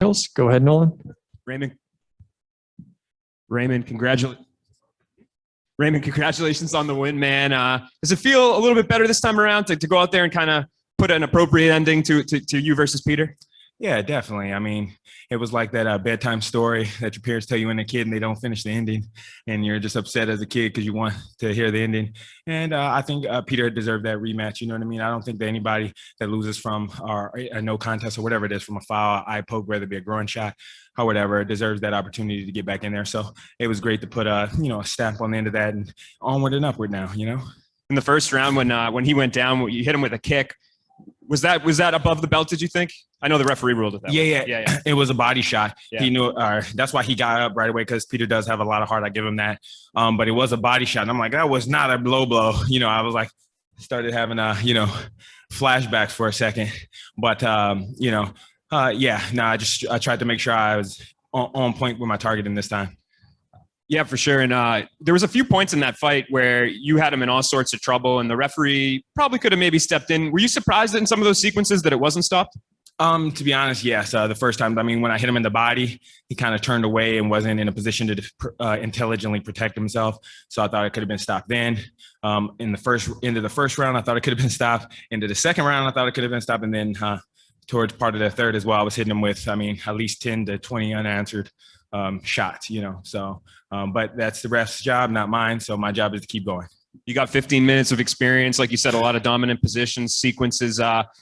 Go ahead, Nolan. Raymond, Raymond, congratulations. Raymond, congratulations on the win, man. Does it feel a little bit better this time around to go out there and kind of put an appropriate ending to you versus Peter? Yeah, definitely. I mean, it was like that bedtime story that your parents tell you when a kid and they don't finish the ending, and you're just upset as a kid because you want to hear the ending. And I think Peter deserved that rematch. You know what I mean? I don't think that anybody that loses from a no contest or whatever it is, from a foul, eye poke, whether it be a groin shot or whatever, deserves that opportunity to get back in there. So it was great to put a stamp on the end of that and onward and upward now. In the first round when he went down, you hit him with a kick. Was that above the belt, did you think? I know the referee ruled it that way. Yeah. It was a body shot. Yeah. He knew that's why he got up right away, because Peter does have a lot of heart. I give him that. But it was a body shot. And I'm like, that was not a blow. I was like, started having flashbacks for a second. But I tried to make sure I was on point with my targeting this time. Yeah, for sure. And there was a few points in that fight where you had him in all sorts of trouble, and the referee probably could have maybe stepped in. Were you surprised in some of those sequences that it wasn't stopped? To be honest, yes. The first time, when I hit him in the body, he kind of turned away and wasn't in a position to intelligently protect himself. So I thought it could have been stopped then. Into the first round, I thought it could have been stopped. Into the second round, I thought it could have been stopped. And then towards part of the third as well, I was hitting him with, at least 10 to 20 unanswered shots, but that's the ref's job, not mine. So my job is to keep going. You got 15 minutes of experience. Like you said, a lot of dominant positions, sequences.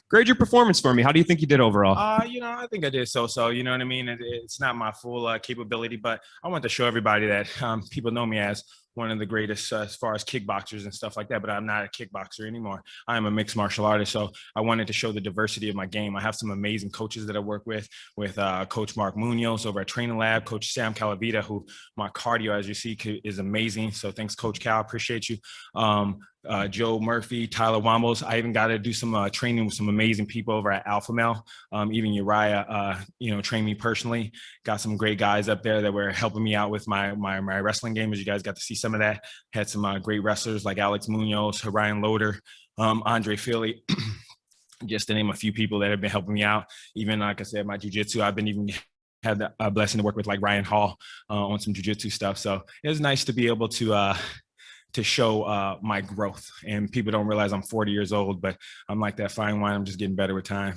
Grade your performance for me. How do you think you did overall? I think I did so. You know what I mean? It's not my full capability, but I want to show everybody that people know me as one of the greatest as far as kickboxers and stuff like that, but I'm not a kickboxer anymore. I am a mixed martial artist. So I wanted to show the diversity of my game. I have some amazing coaches that I work with Coach Mark Munoz over at Training Lab, Coach Sam Calavita, who my cardio, as you see, is amazing. So thanks, Coach Cal. Appreciate you. Joe Murphy, Tyler Wambos. I even got to do some training with some amazing people over at Alpha Male. Even Uriah, trained me personally. Got some great guys up there that were helping me out with my wrestling game, as you guys got to see some of that. Had some great wrestlers like Alex Munoz, Ryan Loader, Andre Philly, just to name a few people that have been helping me out. Even, like I said, my jiu-jitsu, I've been even had the blessing to work with like Ryan Hall on some jiu-jitsu stuff. So it was nice to be able to show my growth. And people don't realize I'm 40 years old, but I'm like that fine wine. I'm just getting better with time.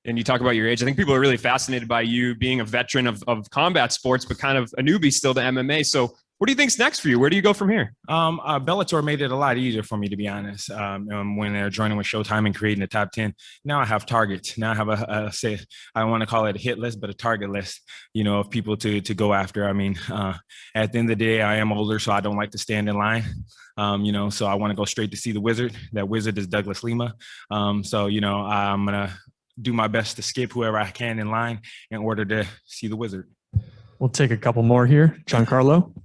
And you talk about your age. I think people are really fascinated by you being a veteran of combat sports, but kind of a newbie still to MMA. So what do you think's next for you? Where do you go from here? Bellator made it a lot easier for me, to be honest. When they're joining with Showtime and creating the top 10, now I have targets. Now I have I don't want to call it a hit list, but a target list, of people to go after. At the end of the day, I am older, so I don't like to stand in line. So I want to go straight to see the wizard. That wizard is Douglas Lima. I'm going to do my best to skip whoever I can in line in order to see the wizard. We'll take a couple more here. Giancarlo.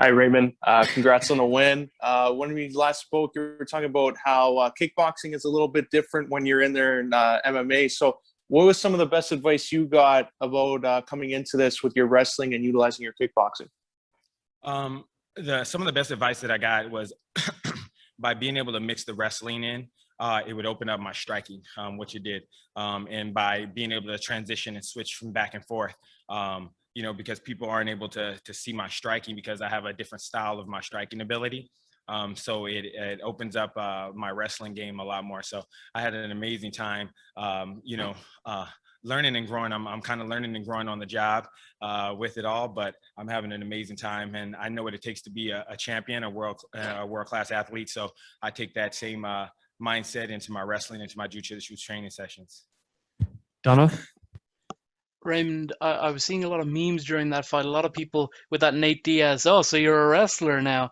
Hi, Raymond. Congrats on the win. When we last spoke, you were talking about how kickboxing is a little bit different when you're in there in MMA. So what was some of the best advice you got about coming into this with your wrestling and utilizing your kickboxing? Some of the best advice that I got was by being able to mix the wrestling in, it would open up my striking, which it did. And by being able to transition and switch from back and forth, because people aren't able to see my striking because I have a different style of my striking ability. So it opens up my wrestling game a lot more. So I had an amazing time, learning and growing. I'm kind of learning and growing on the job with it all, but I'm having an amazing time. And I know what it takes to be a champion, a world-class athlete. So I take that same mindset into my wrestling, into my jiu-jitsu training sessions. Donna? Raymond, I was seeing a lot of memes during that fight. A lot of people with that Nate Diaz, oh, so you're a wrestler now.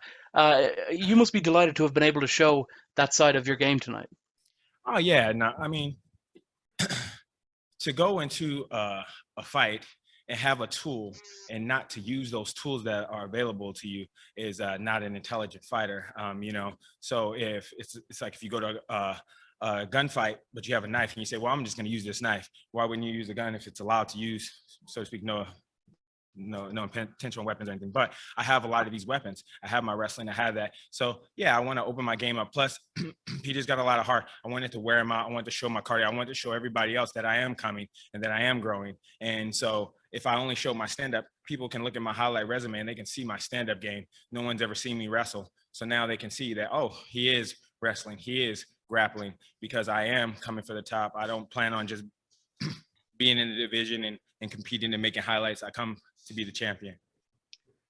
You must be delighted to have been able to show that side of your game tonight. Oh, yeah. No, to go into a fight and have a tool and not to use those tools that are available to you is not an intelligent fighter. So if it's like if you go to a gunfight, but you have a knife and you say, well, I'm just going to use this knife. Why wouldn't you use a gun if it's allowed to use, so to speak, no no intentional weapons or anything, but I have a lot of these weapons. I have my wrestling, I have that. So yeah, I want to open my game up. Plus, Peter's got a lot of heart. I wanted to wear him out. I wanted to show my cardio. I wanted to show everybody else that I am coming and that I am growing. And so if I only show my stand-up, people can look at my highlight resume and they can see my stand-up game. No one's ever seen me wrestle. So now they can see that, oh, he is wrestling. He is grappling, because I am coming for the top. I don't plan on just being in the division and competing and making highlights. I come to be the champion.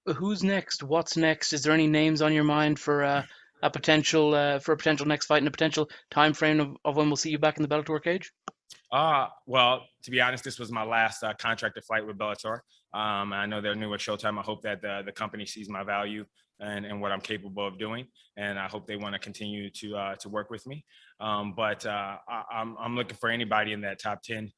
Who's next? What's next? Is there any names on your mind for a potential next fight and a potential time frame of when we'll see you back in the Bellator cage? Well, to be honest, this was my last contracted fight with Bellator. I know they're new at Showtime. I hope that the company sees my value and what I'm capable of doing, and I hope they want to continue to work with me. But I'm looking for anybody in that top 10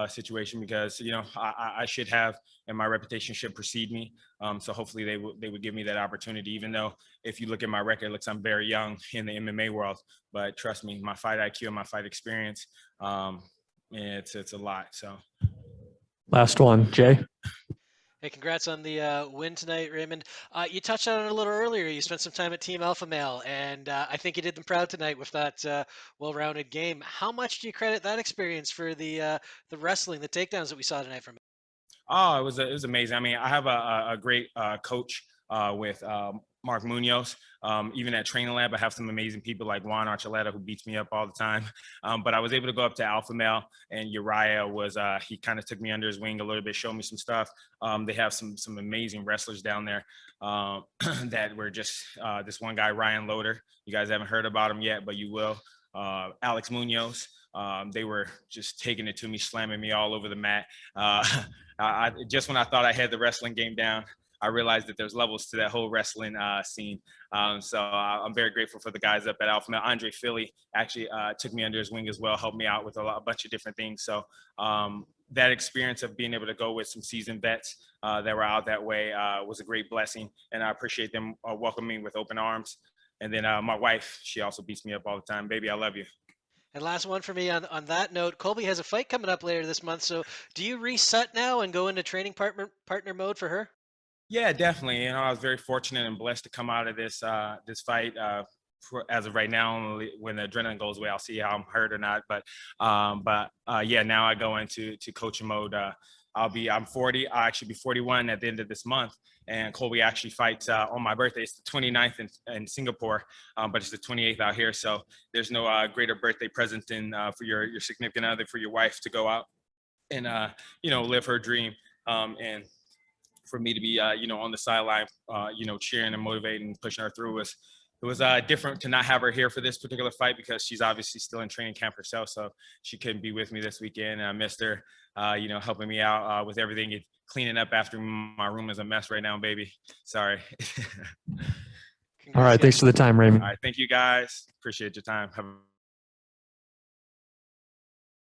situation, because I should have, and my reputation should precede me. So hopefully they would give me that opportunity. Even though if you look at my record, it looks I'm very young in the MMA world, but trust me, my fight IQ and my fight experience, it's a lot. So Last one, Jay. Hey, congrats on the win tonight, Raymond. You touched on it a little earlier. You spent some time at Team Alpha Male, and I think you did them proud tonight with that well-rounded game. How much do you credit that experience for the wrestling, the takedowns that we saw tonight from? Oh, it was amazing. I mean, I have a great coach with Mark Munoz. Even at Training Lab, I have some amazing people like Juan Archuleta, who beats me up all the time. But I was able to go up to Alpha Male, and Uriah was, he kind of took me under his wing a little bit, showed me some stuff. They have some amazing wrestlers down there that were just, this one guy, Ryan Loader. You guys haven't heard about him yet, but you will. Alex Munoz. They were just taking it to me, slamming me all over the mat. Just when I thought I had the wrestling game down, I realized that there's levels to that whole wrestling scene. So I'm very grateful for the guys up at Alpha Male. Andre Philly actually took me under his wing as well, helped me out with a bunch of different things. So that experience of being able to go with some seasoned vets that were out that way was a great blessing. And I appreciate them welcoming me with open arms. And then my wife, she also beats me up all the time. Baby, I love you. And last one for me on that note, Colby has a fight coming up later this month. So do you reset now and go into training partner mode for her? Yeah, definitely. I was very fortunate and blessed to come out of this fight. As of right now, when the adrenaline goes away, I'll see how I'm hurt or not. But yeah, now I go into coaching mode. I'm 40. I'll actually be 41 at the end of this month. And Colby actually fights on my birthday. It's the 29th in Singapore, but it's the 28th out here. So there's no greater birthday present than for your significant other, for your wife to go out and live her dream. And for me to be on the sideline, cheering and motivating and pushing her through it was different to not have her here for this particular fight, because she's obviously still in training camp herself. So she couldn't be with me this weekend. And I missed her, helping me out with everything, cleaning up after my room is a mess right now, baby. Sorry. All right. Thanks for the time, Raymond. All right. Thank you guys. Appreciate your time. Have a